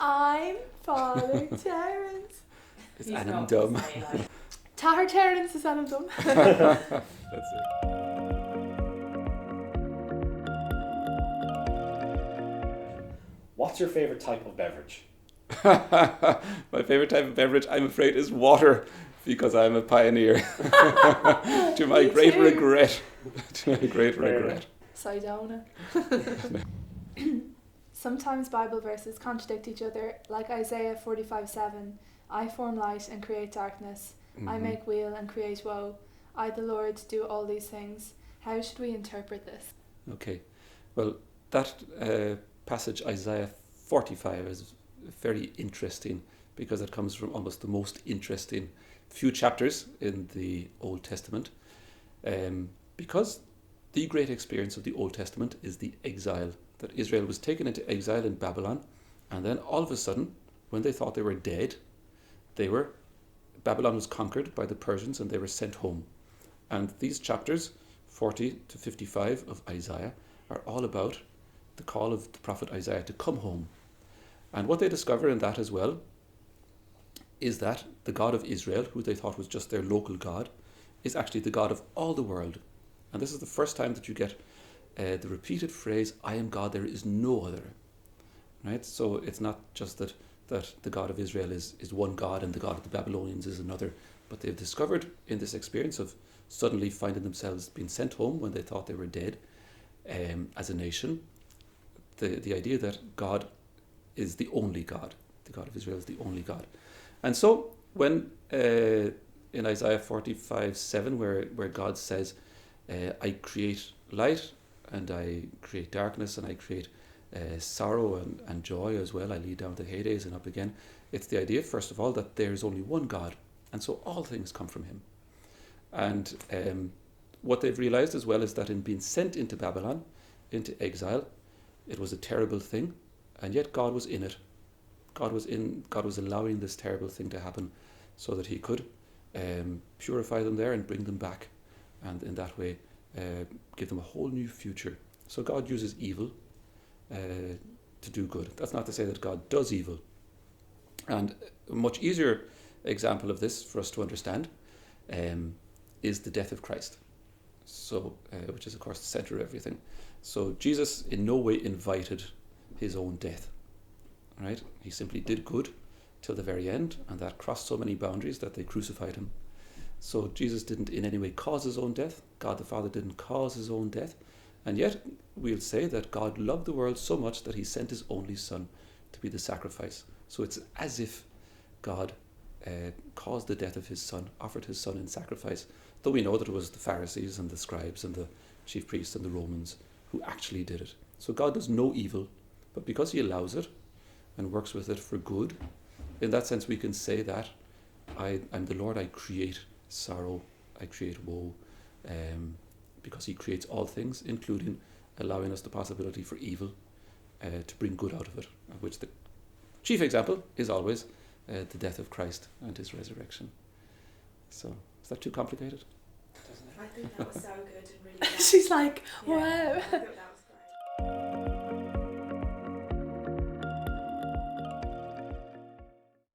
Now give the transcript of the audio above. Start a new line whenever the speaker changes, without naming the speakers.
I'm Father Terence.
It's Anam Dum.
Tahar Terence is Anam Dum.
That's it.
What's your favourite type of beverage?
My favourite type of beverage, I'm afraid, is water, because I'm a pioneer. To my great regret. To my great regret.
Sidona. Sometimes Bible verses contradict each other, like Isaiah 45:7. I form light and create darkness.
Mm-hmm.
I make weal and create woe. I, the Lord, do all these things. How should we interpret this?
Okay. Well, that passage, Isaiah 45, is very interesting because it comes from almost the most interesting few chapters in the Old Testament. Because the great experience of the Old Testament is the exile, that Israel was taken into exile in Babylon, and then all of a sudden, when they thought they were dead, Babylon was conquered by the Persians and they were sent home. And these chapters, 40 to 55 of Isaiah, are all about the call of the prophet Isaiah to come home. And what they discover in that as well is that the God of Israel, who they thought was just their local God, is actually the God of all the world. And this is the first time that you get the repeated phrase, I am God, there is no other. Right? So it's not just that the God of Israel is one God and the God of the Babylonians is another, but they've discovered in this experience of suddenly finding themselves being sent home when they thought they were dead as a nation, the idea that God is the only God, the God of Israel is the only God. And so when in Isaiah 45:7, where God says, I create light and I create darkness and I create sorrow and joy as well, I lead down to Hades and up again, it's the idea, first of all, that there is only one God, and so all things come from him. And what they've realized as well is that in being sent into Babylon, into exile, it was a terrible thing, and yet God was in it. God was allowing this terrible thing to happen so that he could purify them there and bring them back, and in that way give them a whole new future. So God uses evil to do good. That's not to say that God does evil. And a much easier example of this for us to understand is the death of Christ. So, which is of course the center of everything. So Jesus in no way invited his own death. Right? He simply did good till the very end, and that crossed so many boundaries that they crucified him. So Jesus didn't in any way cause his own death. God the Father didn't cause his own death. And yet we'll say that God loved the world so much that he sent his only Son to be the sacrifice. So it's as if God caused the death of his Son, offered his Son in sacrifice, though we know that it was the Pharisees and the scribes and the chief priests and the Romans who actually did it. So God does no evil, but because he allows it and works with it for good, in that sense we can say that I'm the Lord, I create sorrow, I create woe, because he creates all things, including allowing us the possibility for evil to bring good out of it, of which the chief example is always the death of Christ and his resurrection. So, is that too complicated?
I think that was so good and really
She's like,
yeah,
wow.
I thought that